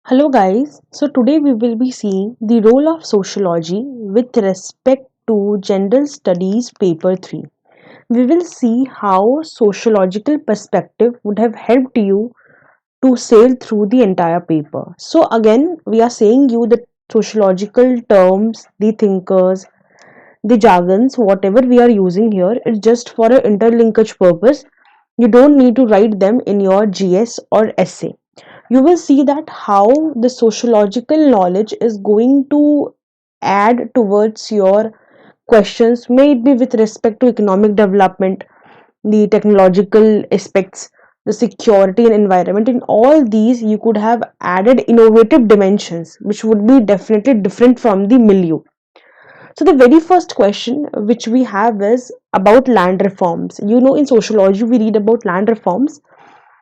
Hello guys, so today we will be seeing the role of sociology with respect to gender studies paper 3. We will see how sociological perspective would have helped you to sail through the entire paper. So again, we are saying you the sociological terms, the thinkers, the jargons, whatever we are using here, it's just for an interlinkage purpose. You don't need to write them in your GS or essay. You will see that how the sociological knowledge is going to add towards your questions, may it be with respect to economic development, the technological aspects, the security and environment. In all these, you could have added innovative dimensions, which would be definitely different from the milieu. So the very first question which we have is about land reforms. In sociology we read about land reforms.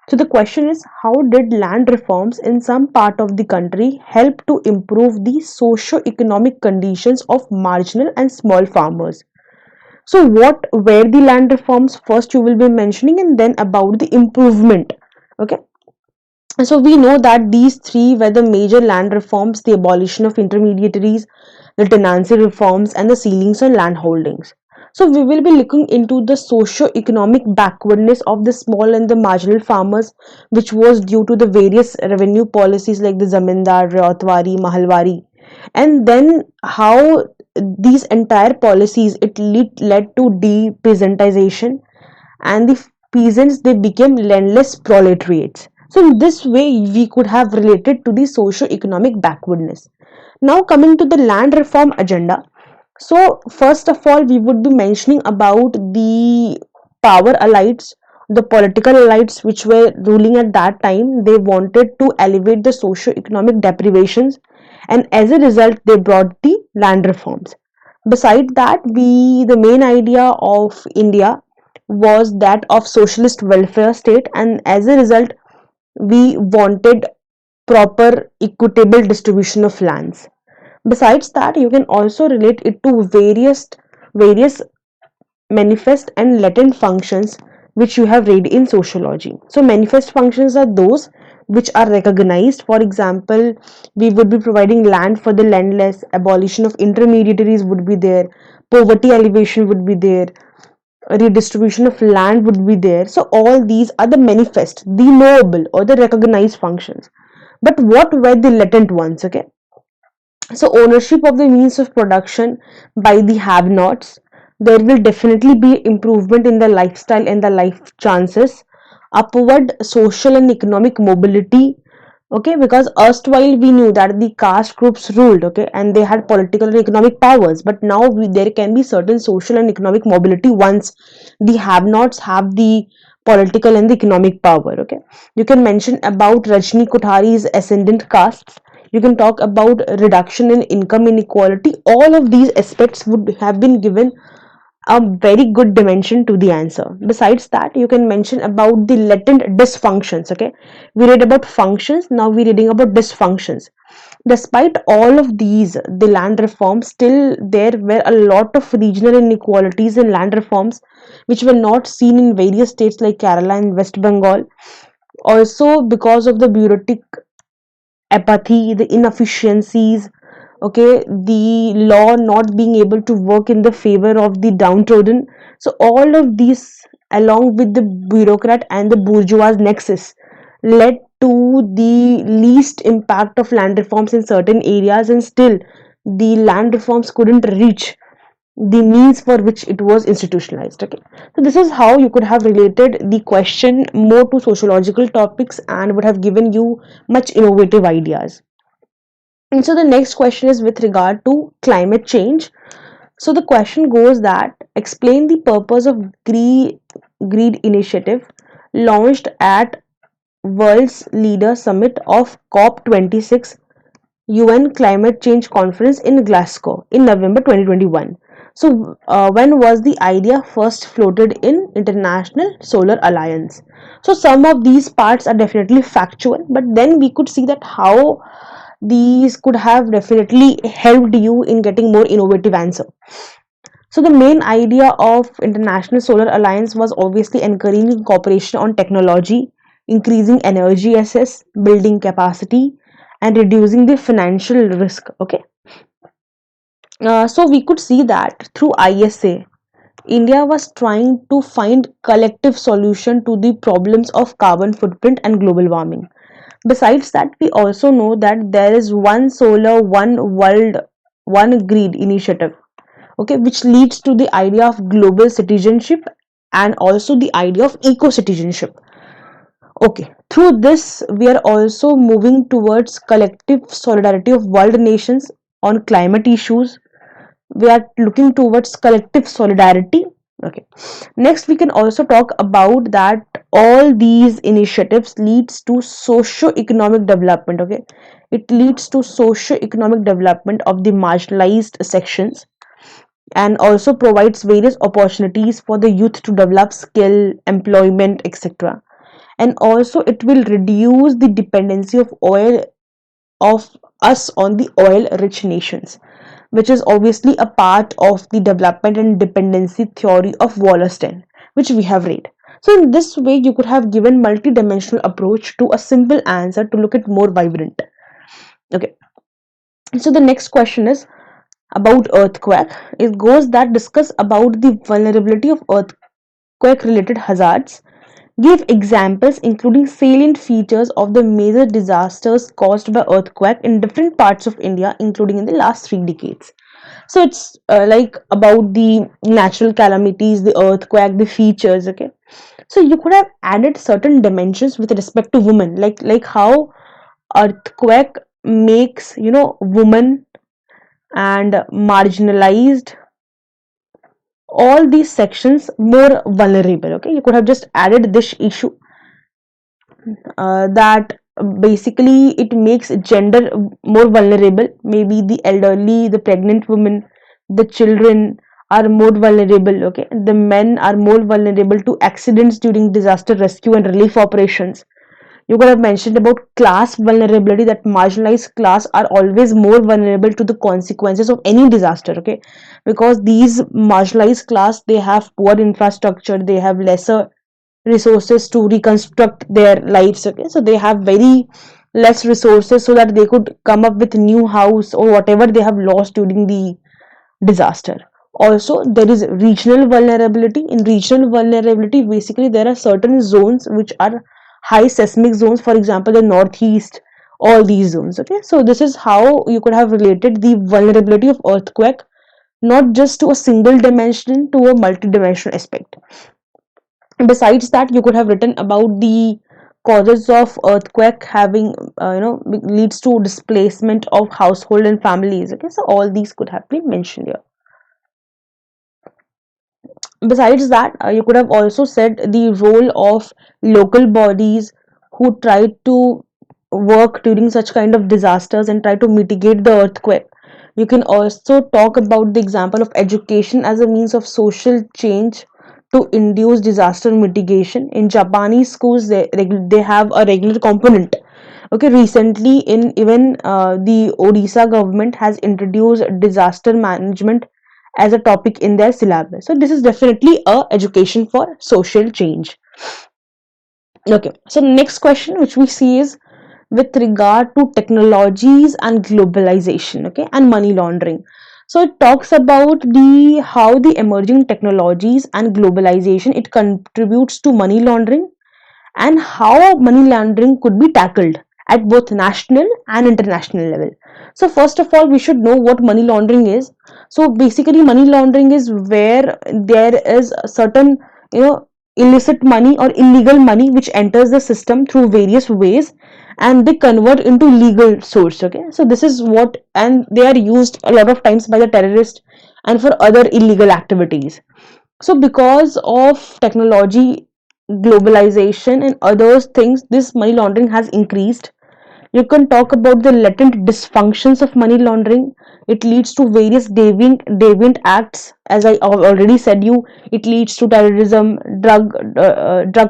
So the question is, how did land reforms in some part of the country help to improve the socio-economic conditions of marginal and small farmers? So what were the land reforms? First you will be mentioning, and then about the improvement. Okay. So we know that these three were the major land reforms: the abolition of intermediaries, the tenancy reforms, and the ceilings on land holdings. So we will be looking into the socio-economic backwardness of the small and the marginal farmers, which was due to the various revenue policies like the Zamindar, Ryotwari, Mahalwari, and then how these entire policies led to depeasantization, and the peasants they became landless proletariats. So in this way we could have related to the socio-economic backwardness. Now coming to the land reform agenda. So first of all we would be mentioning about the power elites, the political elites which were ruling at that time. They wanted to elevate the socio-economic deprivations, and as a result they brought the land reforms. Besides that, the main idea of India was that of socialist welfare state, and as a result we wanted proper equitable distribution of lands. Besides that, you can also relate it to various manifest and latent functions which you have read in sociology. So manifest functions are those which are recognized. For example, we would be providing land for the landless, abolition of intermediaries would be there, poverty elevation would be there, redistribution of land would be there. So all these are the manifest, the knowable or the recognized functions. But what were the latent ones? Okay, so ownership of the means of production by the have nots. There will definitely be improvement in the lifestyle and the life chances, upward social and economic mobility. Okay, because erstwhile we knew that the caste groups ruled, okay, and they had political and economic powers, but now there can be certain social and economic mobility once the have nots have the political and the economic power. Okay, you can mention about Rajni Kothari's ascendant castes. You can talk about reduction in income inequality. All of these aspects would have been given a very good dimension to the answer. Besides that, you can mention about the latent dysfunctions. Okay, we read about functions, now we're reading about dysfunctions. Despite all of these, the land reforms, still there were a lot of regional inequalities in land reforms which were not seen in various states like Kerala and West Bengal. Also because of the bureaucratic apathy, the inefficiencies, okay, the law not being able to work in the favor of the downtrodden. So all of these, along with the bureaucrat and the bourgeois nexus, led to the least impact of land reforms in certain areas, and still the land reforms couldn't reach the means for which it was institutionalized. Okay, so this is how you could have related the question more to sociological topics and would have given you much innovative ideas. And so the next question is with regard to climate change. So the question goes that explain the purpose of greed initiative launched at world's leader summit of COP26 UN Climate Change Conference in Glasgow in November 2021. So, when was the idea first floated in International Solar Alliance? So, some of these parts are definitely factual, but then we could see that how these could have definitely helped you in getting more innovative answer. So the main idea of International Solar Alliance was obviously encouraging cooperation on technology, increasing energy access, building capacity, and reducing the financial risk. Okay, so we could see that through ISA, India was trying to find collective solution to the problems of carbon footprint and global warming. Besides that, we also know that there is one solar, one world, one grid initiative, okay, which leads to the idea of global citizenship and also the idea of eco citizenship. Okay, through this, we are also moving towards collective solidarity of world nations on climate issues. We are looking towards collective solidarity. Okay, next we can also talk about that all these initiatives leads to socio-economic development. Okay, it leads to socio-economic development of the marginalized sections and also provides various opportunities for the youth to develop skill, employment, etc. And also it will reduce the dependency of oil of us on the oil rich nations, which is obviously a part of the development and dependency theory of Wallerstein, which we have read. So in this way you could have given multi-dimensional approach to a simple answer to look at more vibrant. Okay, so the next question is about earthquake. It goes that discuss about the vulnerability of earthquake related hazards. Give examples including salient features of the major disasters caused by earthquake in different parts of India, including in the last 3 decades. So it's like about the natural calamities, the earthquake, the features. Okay, so you could have added certain dimensions with respect to women, like how earthquake makes women and marginalized all these sections more vulnerable. Okay, you could have just added this issue that basically it makes gender more vulnerable. Maybe the elderly, the pregnant women, the children are more vulnerable. Okay, the men are more vulnerable to accidents during disaster rescue and relief operations. You could have mentioned about class vulnerability, that marginalized class are always more vulnerable to the consequences of any disaster. Okay, because these marginalized class, they have poor infrastructure, they have lesser resources to reconstruct their lives. Okay, so they have very less resources so that they could come up with new house or whatever they have lost during the disaster. Also there is regional vulnerability. In regional vulnerability, basically there are certain zones which are high seismic zones, for example the northeast, all these zones. Okay, so this is how you could have related the vulnerability of earthquake not just to a single dimension, to a multi-dimensional aspect. Besides that, you could have written about the causes of earthquake having leads to displacement of household and families. Okay, so all these could have been mentioned here. Besides that, you could have also said the role of local bodies who try to work during such kind of disasters and try to mitigate the earthquake. You can also talk about the example of education as a means of social change to induce disaster mitigation. In Japanese schools, they have a regular component. Okay, recently in even the Odisha government has introduced disaster management as a topic in their syllabus. So this is definitely a education for social change. Okay, so next question which we see is with regard to technologies and globalization, okay, and money laundering. So it talks about the how the emerging technologies and globalization it contributes to money laundering and how money laundering could be tackled at both national and international level. So first of all, we should know what money laundering is. So basically money laundering is where there is a certain illicit money or illegal money which enters the system through various ways and they convert into legal source. Okay, so this is what, and they are used a lot of times by the terrorists and for other illegal activities. So because of technology, globalization and other things, this money laundering has increased. You can talk about the latent dysfunctions of money laundering. It leads to various deviant acts. As I already said you, it leads to terrorism, drug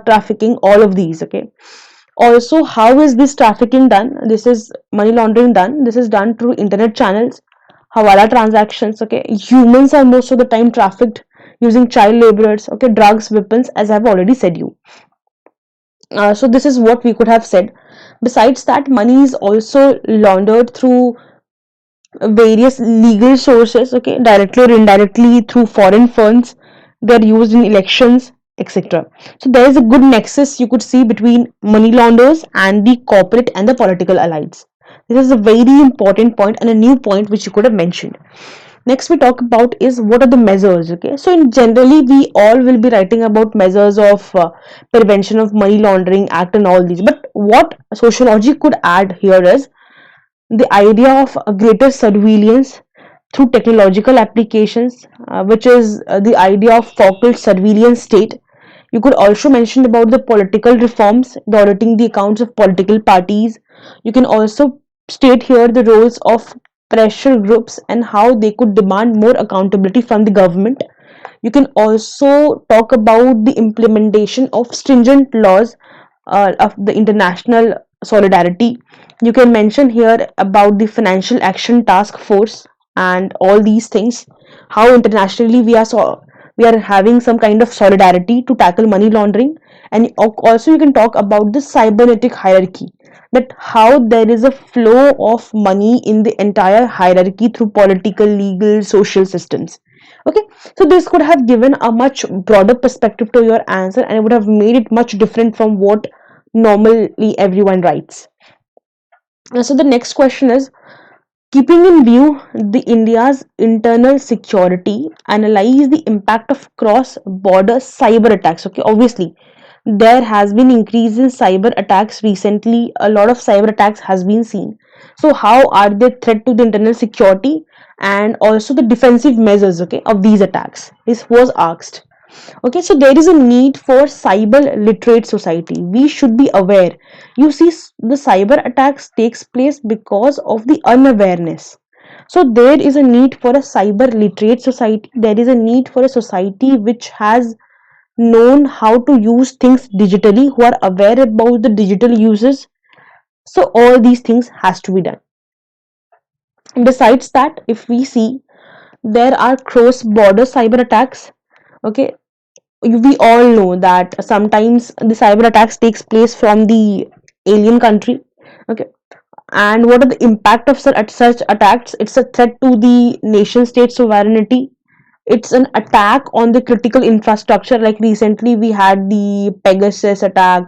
trafficking, all of these. Okay, also how is this trafficking done? This is money laundering done, this is done through internet channels, hawala transactions. Okay, humans are most of the time trafficked using child laborers. Okay, drugs, weapons, as I've already said you. So this is what we could have said. Besides that, money is also laundered through various legal sources, okay, directly or indirectly through foreign funds. They're used in elections, etc. So there is a good nexus you could see between money launderers and the corporate and the political elites. This is a very important point and a new point which you could have mentioned. Next we talk about is what are the measures. Okay, so in generally we all will be writing about measures of prevention of money laundering act and all these, but what sociology could add here is the idea of a greater surveillance through technological applications, which is the idea of focal surveillance state. You could also mention about the political reforms, the auditing the accounts of political parties. You can also state here the roles of pressure groups and how they could demand more accountability from the government. You can also talk about the implementation of stringent laws of the international solidarity. You can mention here about the financial action task force and all these things, how internationally we are having some kind of solidarity to tackle money laundering. And also you can talk about the cybernetic hierarchy, that how there is a flow of money in the entire hierarchy through political, legal, social systems. Okay, so this could have given a much broader perspective to your answer, and it would have made it much different from what normally everyone writes. So the next question is, keeping in view the India's internal security, analyze the impact of cross-border cyber attacks. Okay, obviously there has been increase in cyber attacks recently. A lot of cyber attacks has been seen. So how are they threat to the internal security and also the defensive measures, okay, of these attacks? This was asked. Okay, so there is a need for cyber literate society. We should be aware. You see, the cyber attacks takes place because of the unawareness. So there is a need for a cyber literate society. There is a need for a society which has known how to use things digitally, who are aware about the digital uses. So all these things has to be done. Besides that, if we see, there are cross border cyber attacks. Okay, we all know that sometimes the cyber attacks takes place from the alien country. Okay, and what are the impact of such attacks? It's a threat to the nation state sovereignty. It's an attack on the critical infrastructure, like recently we had the Pegasus attack,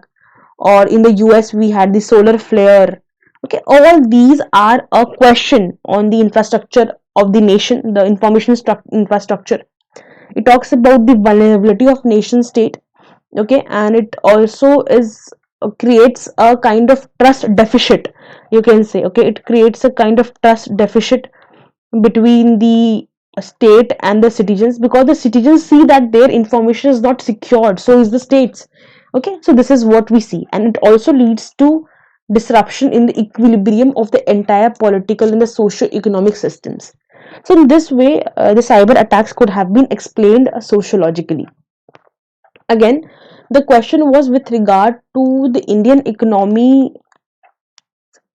or in the US we had the solar flare. Okay, all these are a question on the infrastructure of the nation, the information infrastructure. It talks about the vulnerability of nation state. Okay, and it also is creates a kind of trust deficit, you can say. Okay, it creates a kind of trust deficit between the state and the citizens, because the citizens see that their information is not secured, so is the states. Okay, so this is what we see, and it also leads to disruption in the equilibrium of the entire political and the socio-economic systems. So in this way, the cyber attacks could have been explained sociologically. Again, the question was with regard to the Indian economy,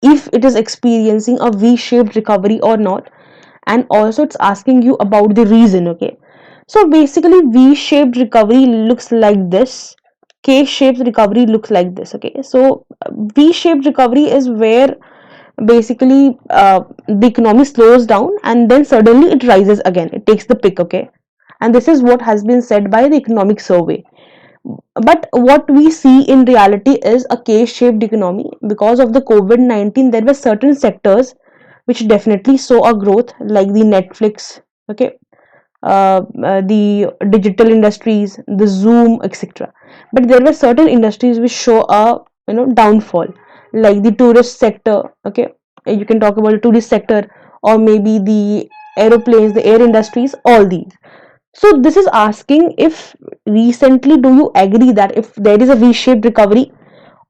if it is experiencing a V-shaped recovery or not, and also it's asking you about the reason. Okay, so basically V-shaped recovery looks like this, K-shaped recovery looks like this. Okay, so V-shaped recovery is where basically the economy slows down and then suddenly it rises again, it takes the pick. Okay, and this is what has been said by the economic survey. But what we see in reality is a K-shaped economy. Because of the COVID-19, there were certain sectors which definitely saw a growth, like the Netflix, okay, the digital industries, the Zoom, etc. But there were certain industries which show a downfall, like the tourist sector. Okay, you can talk about the tourist sector, or maybe the aeroplanes, the air industries, all these. So this is asking if recently do you agree that if there is a V-shaped recovery,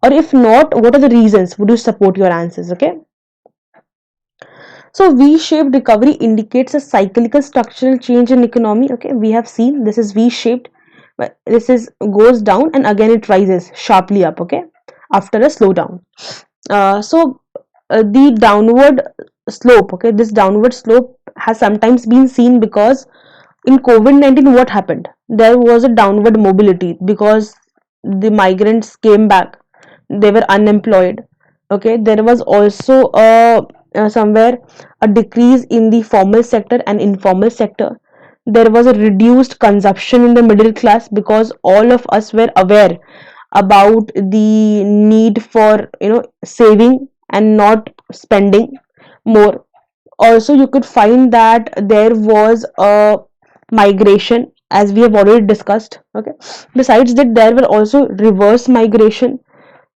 or if not, what are the reasons? Would you support your answers? Okay. So V-shaped recovery indicates a cyclical structural change in economy. Okay, we have seen this is V-shaped, but this is goes down and again it rises sharply up. Okay, after a slowdown. The downward slope. Okay, this downward slope has sometimes been seen because in COVID-19, what happened? There was a downward mobility because the migrants came back, they were unemployed. Okay, there was also somewhere a decrease in the formal sector and informal sector. There was a reduced consumption in the middle class because all of us were aware about the need for saving and not spending more. Also, you could find that there was a migration, as we have already discussed. Okay, besides that, there were also reverse migration,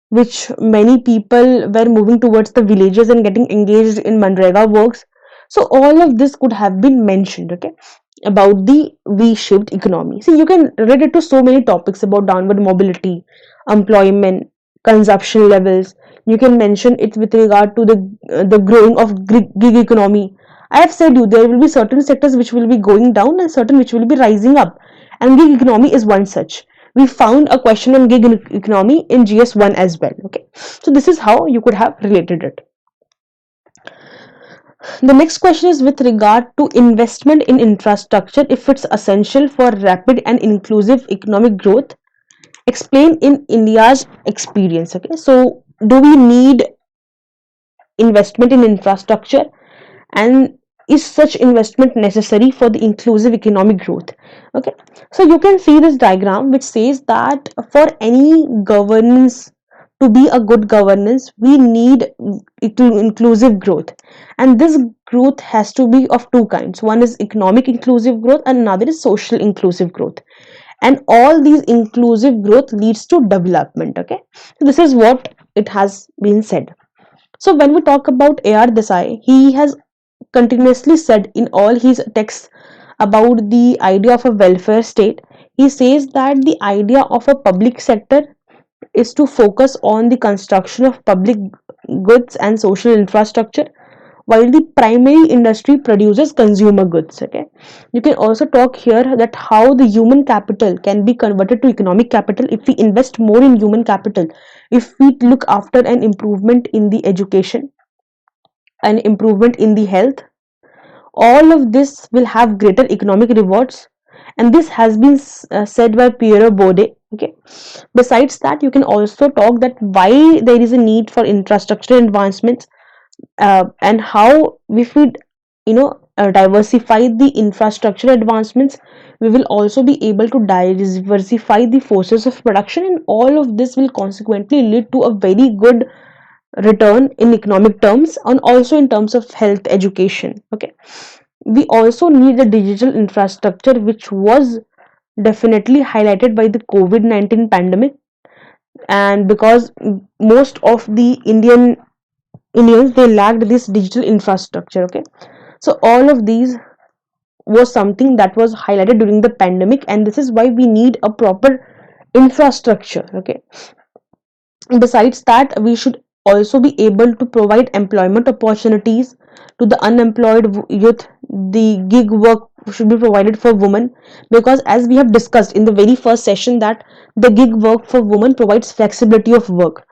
which many people were moving towards the villages and getting engaged in Manrega works. So all of this could have been mentioned, okay, about the V-shaped economy. See, you can read it to so many topics about downward mobility, employment, consumption levels. You can mention it with regard to the growing of gig economy. I have said you there will be certain sectors which will be going down and certain which will be rising up, and gig economy is one such. We found a question on gig economy in GS1 as well. Okay, so this is how you could have related it. The next question is with regard to investment in infrastructure, if it's essential for rapid and inclusive economic growth. Explain in India's experience. Okay, so do we need investment in infrastructure, and is such investment necessary for the inclusive economic growth? Okay, so you can see this diagram which says that for any governance to be a good governance, we need inclusive growth, and this growth has to be of two kinds. One is economic inclusive growth and another is social inclusive growth, and all these inclusive growth leads to development. Okay, so this is what it has been said. So when we talk about AR Desai, he has continuously said in all his texts about the idea of a welfare state. He says that the idea of a public sector is to focus on the construction of public goods and social infrastructure, while the primary industry produces consumer goods. Okay, you can also talk here that how the human capital can be converted to economic capital if we invest more in human capital, if we look after an improvement in the education, an improvement in the health. All of this will have greater economic rewards, and this has been said by Pierre Bourdieu. Okay, besides that, you can also talk that why there is a need for infrastructure advancements, and how if we diversify the infrastructure advancements, we will also be able to diversify the forces of production, and all of this will consequently lead to a very good return in economic terms and also in terms of health education. Okay, we also need a digital infrastructure, which was definitely highlighted by the COVID-19 pandemic, and because most of the Indians, they lacked this digital infrastructure. Okay, so all of these was something that was highlighted during the pandemic, and this is why we need a proper infrastructure. Okay, besides that, we should also be able to provide employment opportunities to the unemployed youth. The gig work should be provided for women, because as we have discussed in the very first session that the gig work for women provides flexibility of work.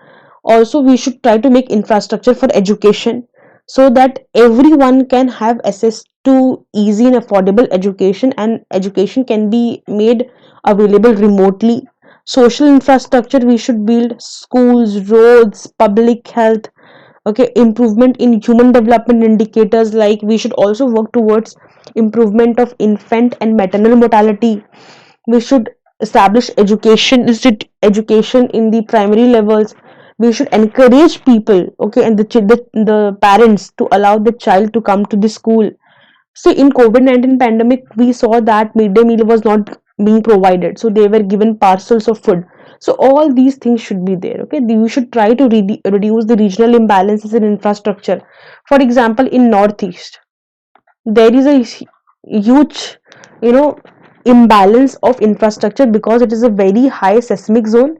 Also, we should try to make infrastructure for education so that everyone can have access to easy and affordable education, and education can be made available remotely. Social infrastructure, we should build schools, roads, public health. Okay, improvement in human development indicators, like we should also work towards improvement of infant and maternal mortality. We should establish education in the primary levels. We should encourage people, okay, and the parents to allow the child to come to the school. See, in COVID-19 pandemic, we saw that midday meal was not being provided, so they were given parcels of food. So all these things should be there. Okay, we should try to reduce the regional imbalances in infrastructure. For example, in Northeast, there is a huge, you know, imbalance of infrastructure because it is a very high seismic zone,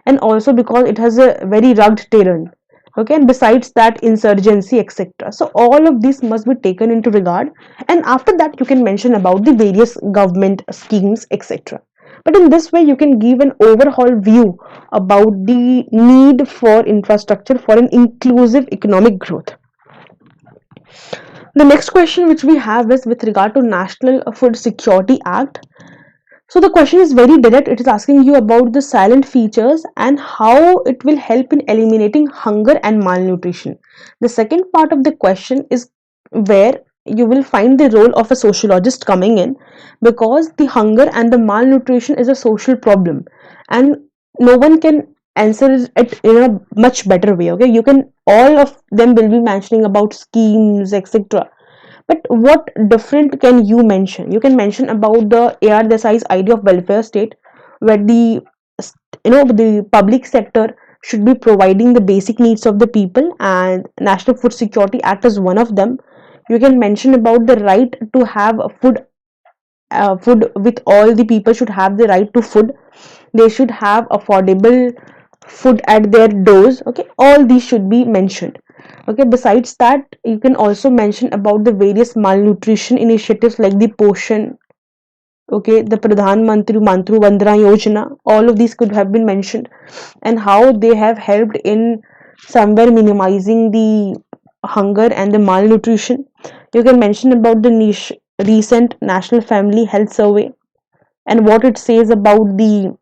and also because it has a very rugged terrain. Okay, and besides that, insurgency, etc. So all of this must be taken into regard, and after that you can mention about the various government schemes, etc. But in this way you can give an overall view about the need for infrastructure for an inclusive economic growth. The next question which we have is with regard to National Food Security Act. So the question is very direct. It is asking you about the silent features and how it will help in eliminating hunger and malnutrition. The second part of the question is where you will find the role of a sociologist coming in, because the hunger and the malnutrition is a social problem and no one can answer it in a much better way. Okay, you can, all of them will be mentioning about schemes, etc., but what different can you mention? You can mention about the AR Desai's idea of welfare state, where the the public sector should be providing the basic needs of the people, and National Food Security Act is one of them. You can mention about the right to have food. Food with all the people should have the right to food. They should have affordable food at their doors. Okay, all these should be mentioned. Okay, besides that, you can also mention about the various malnutrition initiatives like the Poshan, okay, the Pradhan Mantri Mantru Vandana Yojana. All of these could have been mentioned, and how they have helped in somewhere minimizing the hunger and the malnutrition. You can mention about the niche recent National Family Health Survey and what it says about the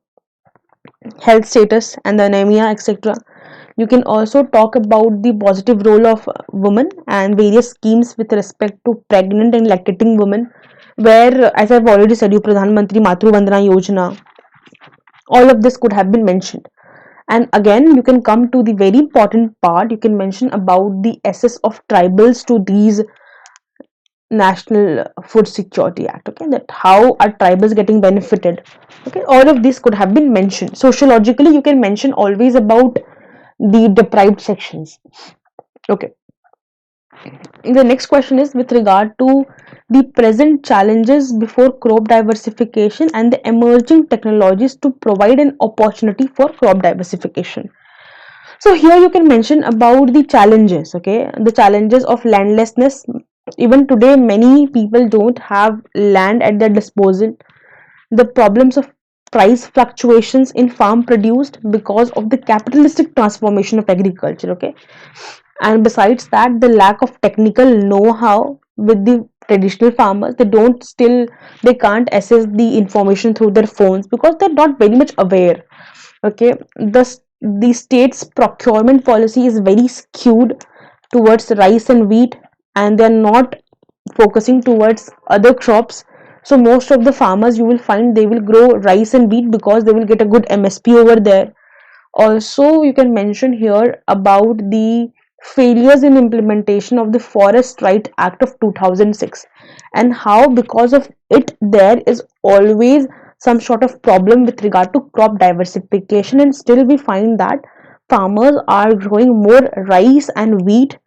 health status and the anemia, etc. You can also talk about the positive role of women and various schemes with respect to pregnant and lactating women, where, as I've already said, you Pradhan Mantri Matru Vandana Yojana, all of this could have been mentioned. And again, you can come to the very important part. You can mention about the access of tribals to these National Food Security Act. Okay, that how are tribals getting benefited. Okay, all of this could have been mentioned. Sociologically, you can mention always about the deprived sections. Okay, the next question is with regard to the present challenges before crop diversification and the emerging technologies to provide an opportunity for crop diversification. So here you can mention about the challenges. Okay, the challenges of landlessness. Even today many people don't have land at their disposal. The problems of price fluctuations in farm produced because of the capitalistic transformation of agriculture. Okay, and besides that, the lack of technical know-how with the traditional farmers. They can't access the information through their phones because they're not very much aware. Okay, the state's procurement policy is very skewed towards rice and wheat, and they're not focusing towards other crops. So most of the farmers, you will find, they will grow rice and wheat because they will get a good MSP over there. Also, you can mention here about the failures in implementation of the Forest Right Act of 2006, and how because of it there is always some sort of problem with regard to crop diversification, and still we find that farmers are growing more rice and wheat,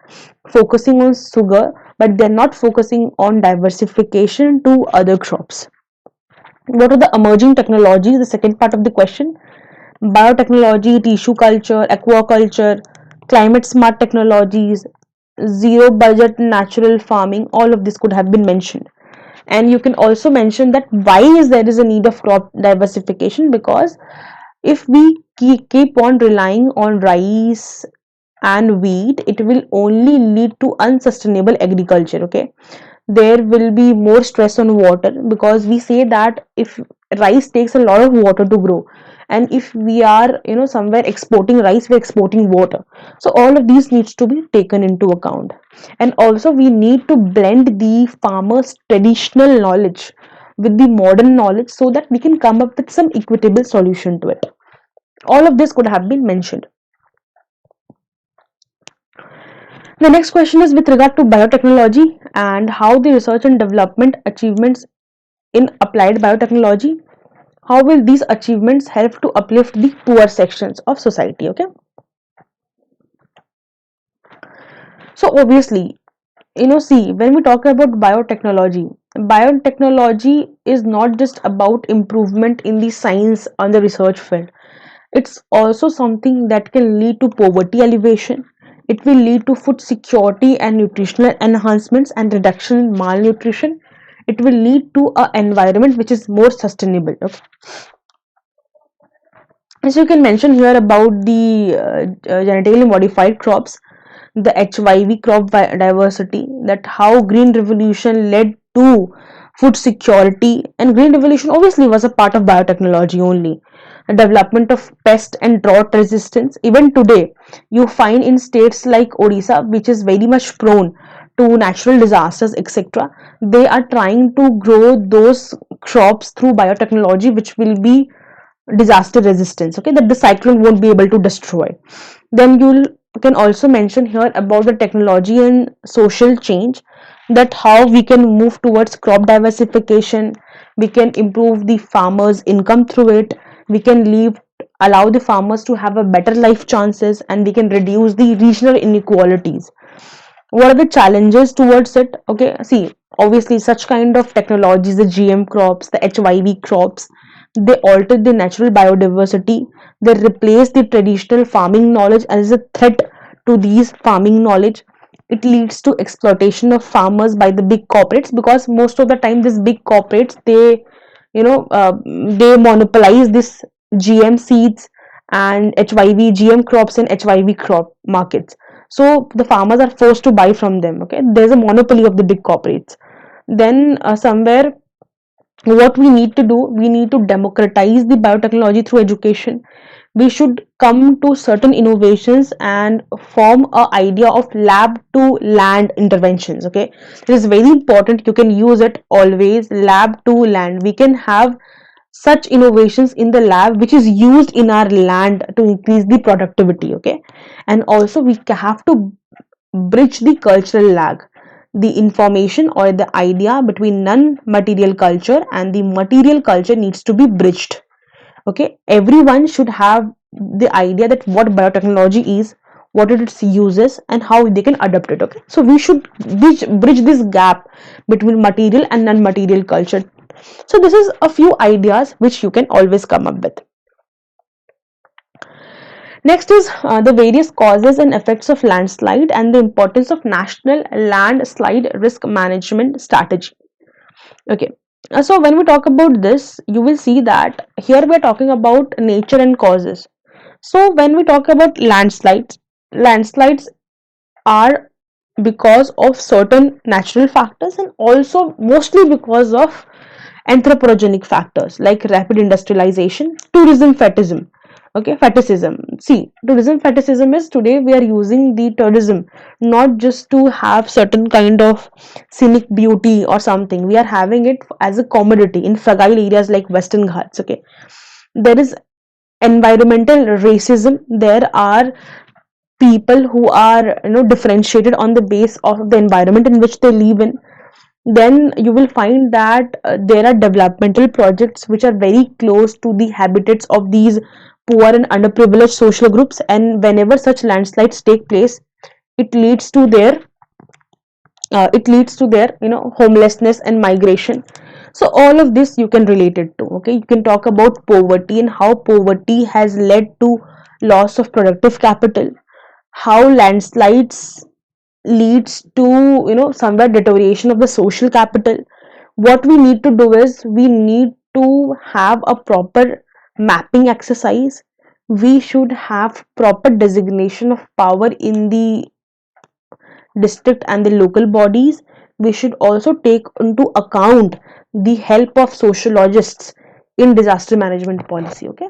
focusing on sugar, but they're not focusing on diversification to other crops. What are the emerging technologies? The second part of the question: biotechnology, tissue culture, aquaculture, climate smart technologies, zero budget natural farming. All of this could have been mentioned. And you can also mention that why is there is a need of crop diversification, because if we keep on relying on rice and wheat, it will only lead to unsustainable agriculture. Okay, there will be more stress on water, because we say that if rice takes a lot of water to grow, and if we are somewhere exporting rice, we're exporting water. So all of these needs to be taken into account, and also we need to blend the farmers traditional knowledge with the modern knowledge so that we can come up with some equitable solution to it. All of this could have been mentioned. The next question is with regard to biotechnology and how the research and development achievements in applied biotechnology, how will these achievements help to uplift the poor sections of society. Okay, so obviously, see, when we talk about biotechnology is not just about improvement in the science on the research field. It's also something that can lead to poverty alleviation. It will lead to food security and nutritional enhancements and reduction in malnutrition. It will lead to an environment which is more sustainable. Okay? So you can mention here about the genetically modified crops, the HYV crop diversity, that how green revolution led to food security, and green revolution obviously was a part of biotechnology only. The development of pest and drought resistance. Even today, you find in states like Odisha, which is very much prone to natural disasters, etc., they are trying to grow those crops through biotechnology, which will be disaster resistance, okay, that the cyclone won't be able to destroy. Then you can also mention here about the technology and social change, that how we can move towards crop diversification, we can improve the farmers income through it, we can leave allow the farmers to have a better life chances, and we can reduce the regional inequalities. What are the challenges towards it? Okay, see, obviously such kind of technologies, the GM crops, the HYV crops, they alter the natural biodiversity, they replace the traditional farming knowledge as a threat to these farming knowledge. It leads to exploitation of farmers by the big corporates, because most of the time these big corporates, they they monopolize this GM seeds and HYV GM crops and HYV crop markets, so the farmers are forced to buy from them. Okay, there's a monopoly of the big corporates. Then somewhere, what we need to do, we need to democratize the biotechnology through education. We should come to certain innovations and form a idea of lab to land interventions. Okay, it is very important, you can use it always, lab to land. We can have such innovations in the lab which is used in our land to increase the productivity. Okay, and also we have to bridge the cultural lag, the information or the idea between non-material culture and the material culture needs to be bridged. Okay, everyone should have the idea that what biotechnology is, what are its uses, and how they can adapt it. Okay, so we should bridge this gap between material and non-material culture. So this is a few ideas which you can always come up with. Next is the various causes and effects of landslide and the importance of national landslide risk management strategy. Okay, so when we talk about this, you will see that here we are talking about nature and causes. So when we talk about landslides, landslides are because of certain natural factors and also mostly because of anthropogenic factors like rapid industrialization, tourism fetishism. Okay, fetishism. See, tourism fetishism is, today we are using the tourism not just to have certain kind of scenic beauty or something. We are having it as a commodity in fragile areas like Western Ghats. Okay, there is environmental racism. There are people who are differentiated on the base of the environment in which they live in. Then you will find that there are developmental projects which are very close to the habitats of these poor and underprivileged social groups, and whenever such landslides take place, it leads to their homelessness and migration. So all of this you can relate it to. Okay, you can talk about poverty and how poverty has led to loss of productive capital, how landslides leads to somewhere deterioration of the social capital. What we need to do is we need to have a proper mapping exercise. We should have proper designation of power in the district and the local bodies. We should also take into account the help of sociologists in disaster management policy. Okay,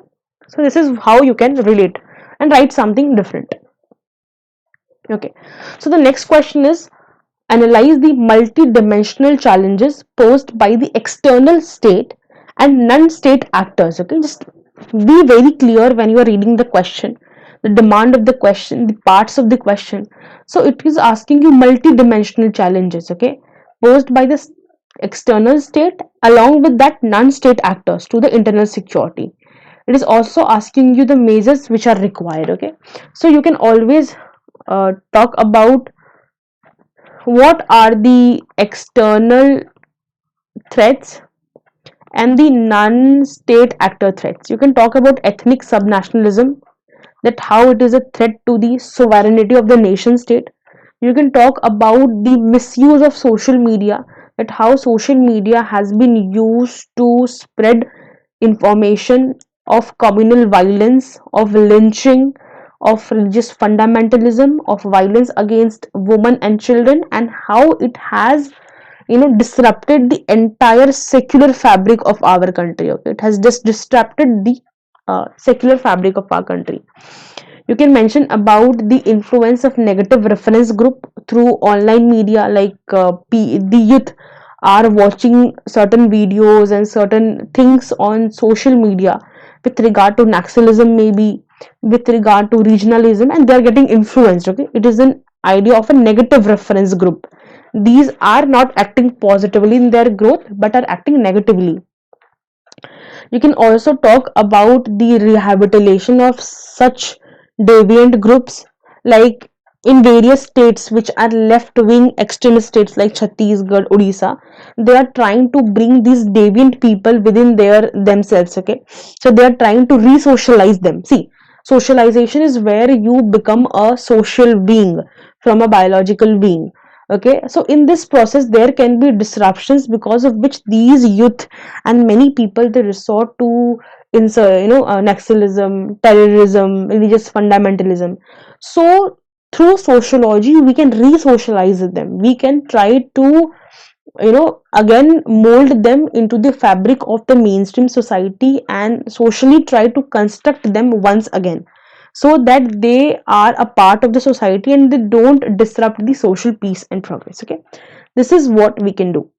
so this is how you can relate and write something different. Okay, so the next question is, analyze the multi-dimensional challenges posed by the external state and non-state actors. Okay, just be very clear when you are reading the question, the demand of the question, the parts of the question. So it is asking you multi-dimensional challenges, okay, posed by the external state along with that non-state actors to the internal security. It is also asking you the measures which are required. Okay, so you can always talk about what are the external threats and the non-state actor threats. You can talk about ethnic subnationalism, that how it is a threat to the sovereignty of the nation state. You can talk about the misuse of social media, that how social media has been used to spread information of communal violence, of lynching, of religious fundamentalism, of violence against women and children, and how it has disrupted the entire secular fabric of our country. Okay, it has just disrupted the secular fabric of our country. You can mention about the influence of negative reference group through online media, like the youth are watching certain videos and certain things on social media with regard to nationalism, maybe with regard to regionalism, and they are getting influenced. Okay, it is an idea of a negative reference group. These are not acting positively in their growth but are acting negatively. You can also talk about the rehabilitation of such deviant groups, like in various states which are left wing extremist states like Chhattisgarh, Odisha. They are trying to bring these deviant people within their themselves. Okay, so they are trying to re-socialize them. See, socialization is where you become a social being from a biological being. Okay, so in this process there can be disruptions because of which these youth and many people they resort to insert nationalism, terrorism, religious fundamentalism. So through sociology we can re-socialize them, we can try to again mold them into the fabric of the mainstream society and socially try to construct them once again, so that they are a part of the society and they don't disrupt the social peace and progress. Okay, this is what we can do.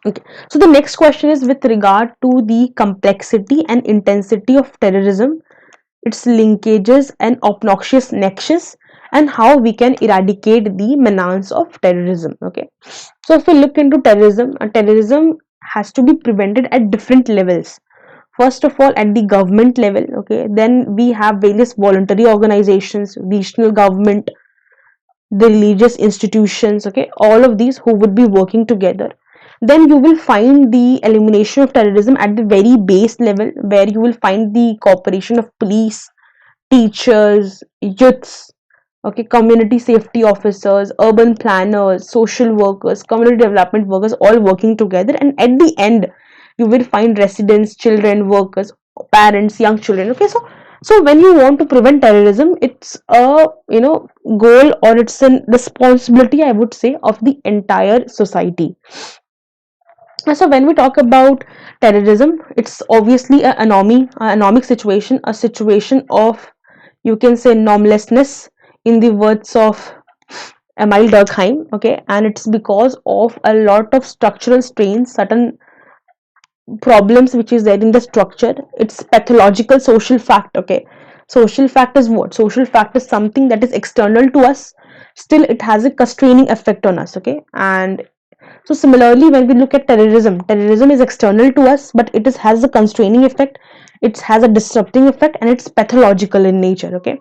Okay, so the next question is with regard to the complexity and intensity of terrorism, its linkages and obnoxious nexus, and how we can eradicate the menace of terrorism. Okay, so if we look into terrorism, terrorism has to be prevented at different levels. First of all, at the government level. Okay, then we have various voluntary organizations, regional government, the religious institutions. Okay, all of these who would be working together. Then you will find the elimination of terrorism at the very base level, where you will find the cooperation of police, teachers, youths, okay, community safety officers, urban planners, social workers, community development workers, all working together. And at the end you will find residents, children, workers, parents, young children. Okay, so when you want to prevent terrorism, it's a goal, or it's a responsibility, I would say, of the entire society. So when we talk about terrorism, it's obviously an anomic situation, a situation of, you can say, normlessness, in the words of Emile Durkheim. Okay, and it's because of a lot of structural strains, certain problems which is there in the structure. It's pathological social fact. Okay, social fact is what? Social fact is something that is external to us, still it has a constraining effect on us. Okay, and so similarly, when we look at terrorism, terrorism is external to us, but it has a constraining effect, it has a disrupting effect, and it's pathological in nature. Okay,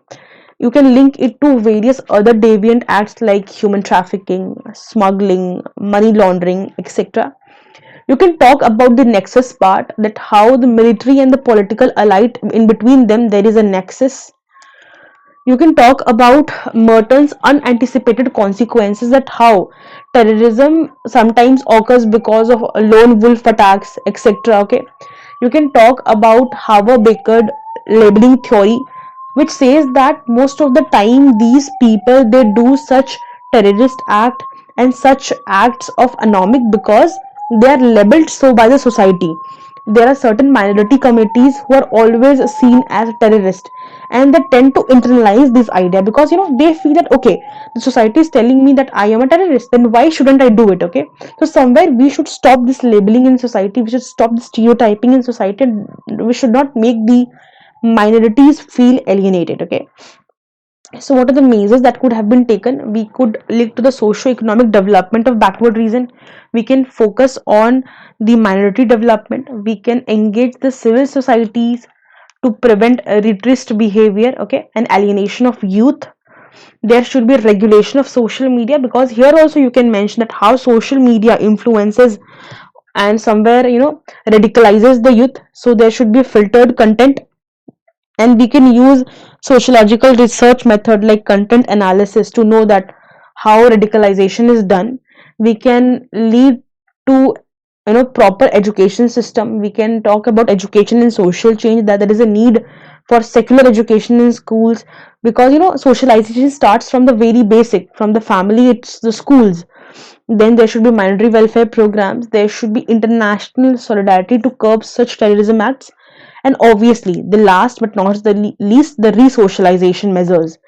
you can link it to various other deviant acts like human trafficking, smuggling, money laundering, etc. You can talk about the nexus part, that how the military and the political allied, in between them there is a nexus. You can talk about Merton's unanticipated consequences, that how terrorism sometimes occurs because of lone wolf attacks, etc. Okay, you can talk about Harvard Baker labeling theory, which says that most of the time these people they do such terrorist act and such acts of anomic because they are labeled so by the society. There are certain minority communities who are always seen as terrorist, and they tend to internalize this idea because they feel that, okay, the society is telling me that I am a terrorist, then why shouldn't I do it? Okay, so somewhere we should stop this labeling in society, we should stop the stereotyping in society, and we should not make the minorities feel alienated. Okay, so what are the measures that could have been taken? We could look to the socio-economic development of backward region. We can focus on the minority development. We can engage the civil societies to prevent retraced behavior, okay, and alienation of youth. There should be regulation of social media, because here also you can mention that how social media influences and somewhere radicalizes the youth. So there should be filtered content, and we can use sociological research method like content analysis to know that how radicalization is done. We can lead to proper education system. We can talk about education and social change, that there is a need for secular education in schools, because socialization starts from the very basic, from the family, it's the schools. Then there should be mandatory welfare programs, there should be international solidarity to curb such terrorism acts, and obviously the last but not the least, the re-socialization measures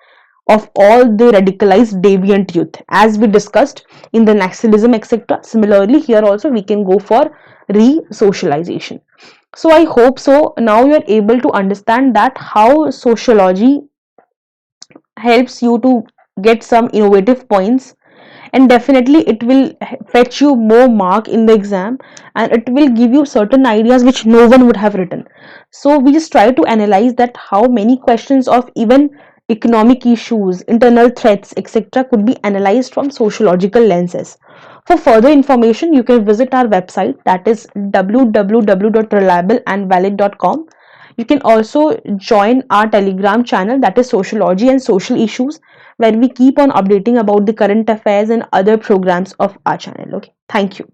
of all the radicalized deviant youth, as we discussed in the Naxalism, etc. Similarly, here also we can go for re-socialization. So I hope so now you are able to understand that how sociology helps you to get some innovative points, and definitely it will fetch you more mark in the exam, and it will give you certain ideas which no one would have written. So we just try to analyze that how many questions of even economic issues, internal threats, etc. could be analyzed from sociological lenses. For further information you can visit our website, that is www.reliableandvalid.com. You can also join our Telegram channel, that is Sociology and Social Issues, where we keep on updating about the current affairs and other programs of our channel. Okay, thank you.